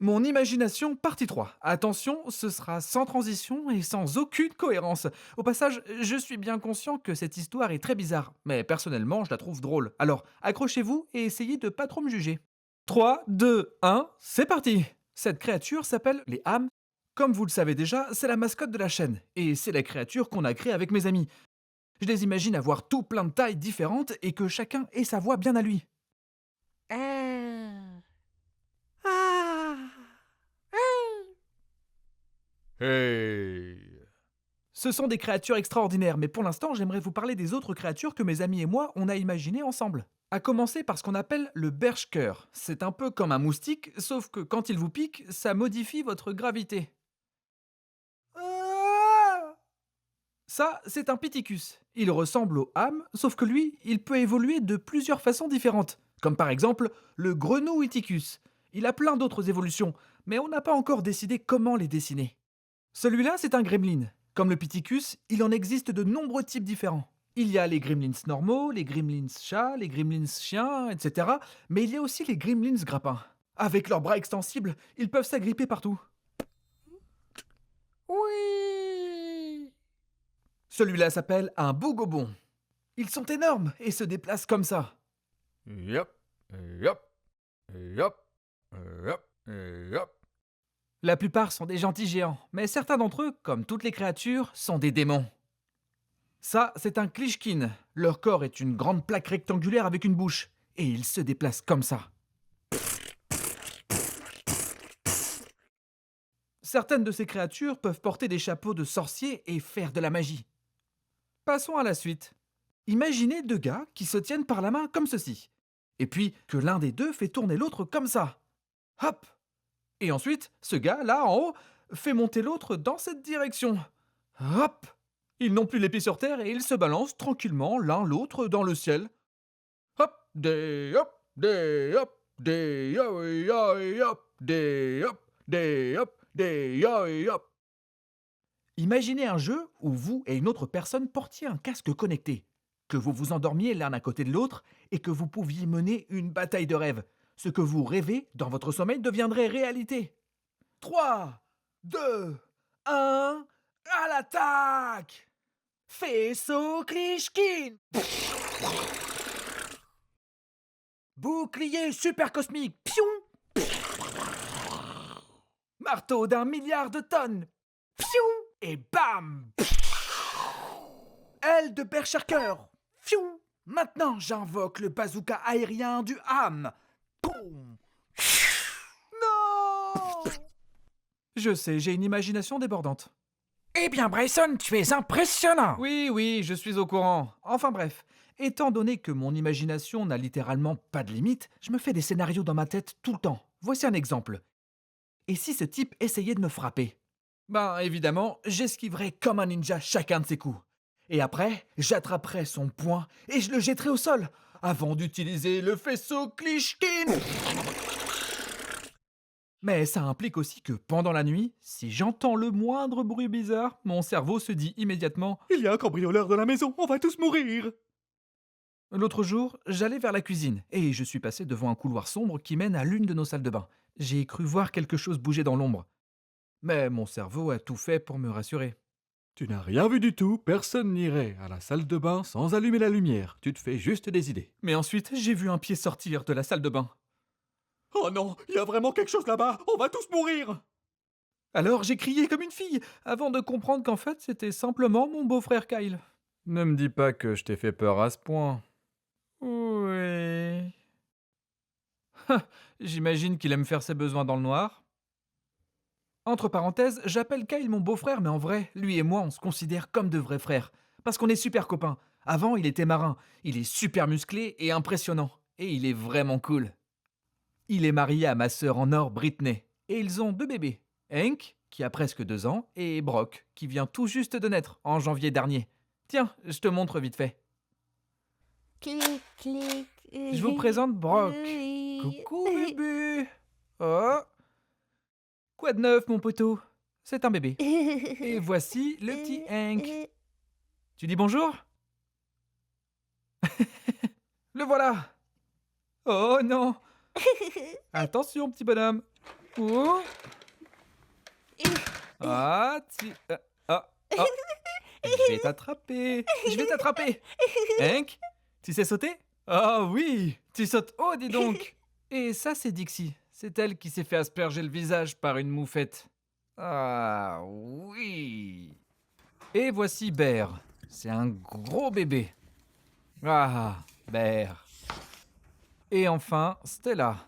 Mon imagination, partie 3. Attention, ce sera sans transition et sans aucune cohérence. Au passage, je suis bien conscient que cette histoire est très bizarre, mais personnellement, je la trouve drôle. Alors, accrochez-vous et essayez de pas trop me juger. 3, 2, 1, c'est parti. Cette créature s'appelle les Hams. Comme vous le savez déjà, c'est la mascotte de la chaîne, et c'est la créature qu'on a créée avec mes amis. Je les imagine avoir tout plein de tailles différentes et que chacun ait sa voix bien à lui. Ah. Hey! Ce sont des créatures extraordinaires, mais pour l'instant, j'aimerais vous parler des autres créatures que mes amis et moi, on a imaginées ensemble. À commencer par ce qu'on appelle le berserker. C'est un peu comme un moustique, sauf que quand il vous pique, ça modifie votre gravité. Ah. Ça, c'est un piticus. Il ressemble au ham, sauf que lui, il peut évoluer de plusieurs façons différentes. Comme par exemple le grenouillicus. Il a plein d'autres évolutions, mais on n'a pas encore décidé comment les dessiner. Celui-là, c'est un gremlin. Comme le Piticus, il en existe de nombreux types différents. Il y a les gremlins normaux, les gremlins chats, les gremlins chiens, etc. Mais il y a aussi les gremlins grappins. Avec leurs bras extensibles, ils peuvent s'agripper partout. Oui. Celui-là s'appelle un bougobon. Ils sont énormes et se déplacent comme ça. Yup, yup, yup, yup, yup. La plupart sont des gentils géants, mais certains d'entre eux, comme toutes les créatures, sont des démons. Ça, c'est un Klishkin. Leur corps est une grande plaque rectangulaire avec une bouche. Et ils se déplacent comme ça. Certaines de ces créatures peuvent porter des chapeaux de sorciers et faire de la magie. Passons à la suite. Imaginez deux gars qui se tiennent par la main comme ceci. Et puis que l'un des deux fait tourner l'autre comme ça. Hop. Et ensuite, ce gars, là, en haut, fait monter l'autre dans cette direction. Hop. Ils n'ont plus les pieds sur terre et ils se balancent tranquillement l'un l'autre dans le ciel. Hop, des hop, des hop, des yo yo hop, des hop, des hop, des yo hop. Imaginez un jeu où vous et une autre personne portiez un casque connecté, que vous vous endormiez l'un à côté de l'autre et que vous pouviez mener une bataille de rêve. Ce que vous rêvez dans votre sommeil deviendrait réalité. 3, 2, 1, à l'attaque! Faisceau Klishkin! Bouclier super cosmique! Piou! Marteau d'un milliard de tonnes! Piou! Et bam! Aile de berserker! Piou! Maintenant, j'invoque le bazooka aérien du ham! Boum! Non! Je sais, j'ai une imagination débordante. Eh bien, Bryson, tu es impressionnant. Oui, oui, je suis au courant. Enfin bref, étant donné que mon imagination n'a littéralement pas de limite, je me fais des scénarios dans ma tête tout le temps. Voici un exemple. Et si ce type essayait de me frapper? Ben évidemment, j'esquiverais comme un ninja chacun de ses coups. Et après, j'attraperais son poing et je le jetterais au sol, avant d'utiliser le faisceau Klishkin. Mais ça implique aussi que pendant la nuit, si j'entends le moindre bruit bizarre, mon cerveau se dit immédiatement Il y a un cambrioleur dans la maison, on va tous mourir! L'autre jour, j'allais vers la cuisine et je suis passé devant un couloir sombre qui mène à l'une de nos salles de bain. J'ai cru voir quelque chose bouger dans l'ombre. Mais mon cerveau a tout fait pour me rassurer. Tu n'as rien vu du tout, personne n'irait à la salle de bain sans allumer la lumière. Tu te fais juste des idées. Mais ensuite, j'ai vu un pied sortir de la salle de bain. Oh non, il y a vraiment quelque chose là-bas, on va tous mourir! Alors j'ai crié comme une fille, avant de comprendre qu'en fait c'était simplement mon beau-frère Kyle. Ne me dis pas que je t'ai fait peur à ce point. Oui. J'imagine qu'il aime faire ses besoins dans le noir. Entre parenthèses, j'appelle Kyle mon beau-frère, mais en vrai, lui et moi, on se considère comme de vrais frères. Parce qu'on est super copains. Avant, il était marin. Il est super musclé et impressionnant. Et il est vraiment cool. Il est marié à ma sœur en or, Britney. Et ils ont deux bébés. Hank, qui a presque 2 ans, et Brock, qui vient tout juste de naître, en janvier dernier. Tiens, je te montre vite fait. Clic, clic. Je vous présente Brock. Coucou bébé. Oh. Quoi de neuf, mon poteau? C'est un bébé. Et voici le petit Hank. Tu dis bonjour? Le voilà. Oh non. Attention, petit bonhomme. Oh. Ah, ah. Je vais t'attraper. Je vais t'attraper. Hank, tu sais sauter? Ah oui, tu sautes haut, dis donc. Et ça, c'est Dixie. C'est elle qui s'est fait asperger le visage par une moufette. Ah oui. Et voici Bear. C'est un gros bébé. Ah, Bear. Et enfin, Stella.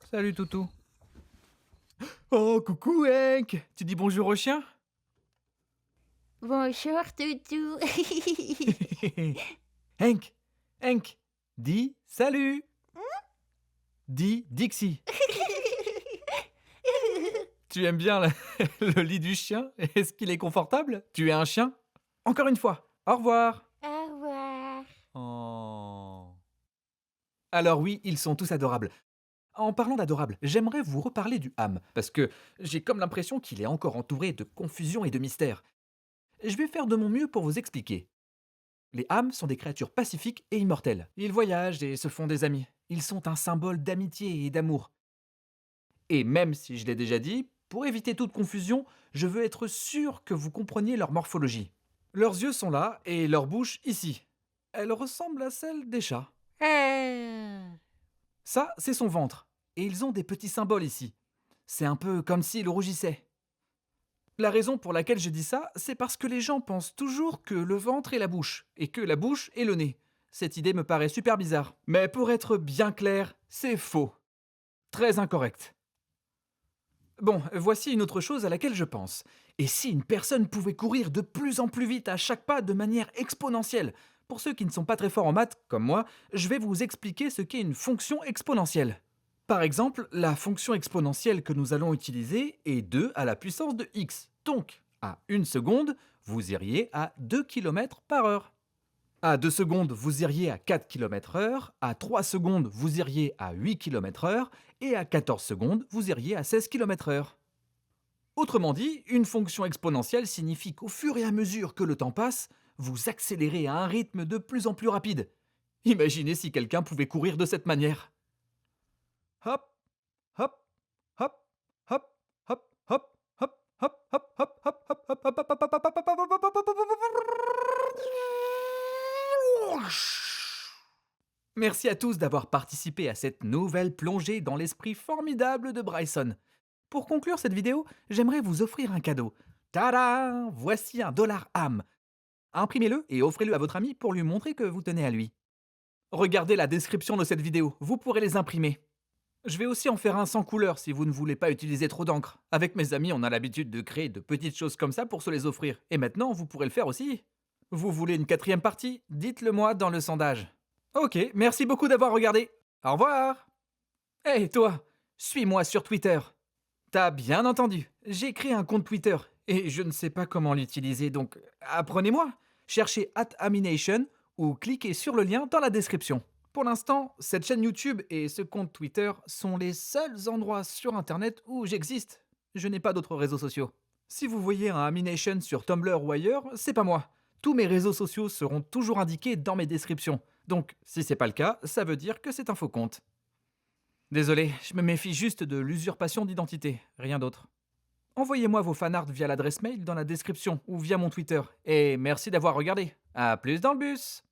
Salut, toutou. Oh, coucou, Hank. Tu dis bonjour au chien? Bonjour, Toutou. Hank, Hank, dis salut. Dis Dixie. Tu aimes bien le lit du chien? Est-ce qu'il est confortable? Tu es un chien? Encore une fois, au revoir. Au revoir. Oh. Alors oui, ils sont tous adorables. En parlant d'adorables, j'aimerais vous reparler du ham, parce que j'ai comme l'impression qu'il est encore entouré de confusion et de mystère. Je vais faire de mon mieux pour vous expliquer. Les hams sont des créatures pacifiques et immortelles. Ils voyagent et se font des amis. Ils sont un symbole d'amitié et d'amour. Et même si je l'ai déjà dit, pour éviter toute confusion, je veux être sûr que vous compreniez leur morphologie. Leurs yeux sont là et leur bouche ici. Elle ressemble à celle des chats. Ça, c'est son ventre. Et ils ont des petits symboles ici. C'est un peu comme s'ils rougissaient. La raison pour laquelle je dis ça, c'est parce que les gens pensent toujours que le ventre est la bouche, et que la bouche est le nez. Cette idée me paraît super bizarre. Mais pour être bien clair, c'est faux. Très incorrect. Bon, voici une autre chose à laquelle je pense. Et si une personne pouvait courir de plus en plus vite à chaque pas de manière exponentielle? Pour ceux qui ne sont pas très forts en maths, comme moi, je vais vous expliquer ce qu'est une fonction exponentielle. Par exemple, la fonction exponentielle que nous allons utiliser est 2 à la puissance de x. Donc, à 1 seconde, vous iriez à 2 km par heure. À 2 secondes, vous iriez à 4 km/h, à 3 secondes, vous iriez à 8 km/h, et à 14 secondes, vous iriez à 16 km/h. Autrement dit, une fonction exponentielle signifie qu'au fur et à mesure que le temps passe, vous accélérez à un rythme de plus en plus rapide. Imaginez si quelqu'un pouvait courir de cette manière. Hop, hop, hop, hop, hop, hop, hop, hop, hop, hop, hop, hop, hop, hop, hop, hop, hop, hop, hop, hop, Merci à tous d'avoir participé à cette nouvelle plongée dans l'esprit formidable de Bryson. Pour conclure cette vidéo, j'aimerais vous offrir un cadeau. Tada! Voici un dollar ham. Imprimez-le et offrez-le à votre ami pour lui montrer que vous tenez à lui. Regardez la description de cette vidéo, vous pourrez les imprimer. Je vais aussi en faire un sans couleur si vous ne voulez pas utiliser trop d'encre. Avec mes amis, on a l'habitude de créer de petites choses comme ça pour se les offrir. Et maintenant, vous pourrez le faire aussi. Vous voulez une 4e partie? Dites-le moi dans le sondage. Ok, merci beaucoup d'avoir regardé. Au revoir. Hey toi, suis-moi sur Twitter. T'as bien entendu, j'ai créé un compte Twitter et je ne sais pas comment l'utiliser, donc apprenez-moi. Cherchez @amination ou cliquez sur le lien dans la description. Pour l'instant, cette chaîne YouTube et ce compte Twitter sont les seuls endroits sur Internet où j'existe. Je n'ai pas d'autres réseaux sociaux. Si vous voyez un Amination sur Tumblr ou ailleurs, c'est pas moi. Tous mes réseaux sociaux seront toujours indiqués dans mes descriptions. Donc, si c'est pas le cas, ça veut dire que c'est un faux compte. Désolé, je me méfie juste de l'usurpation d'identité, rien d'autre. Envoyez-moi vos fanarts via l'adresse mail dans la description ou via mon Twitter. Et merci d'avoir regardé. À plus dans le bus!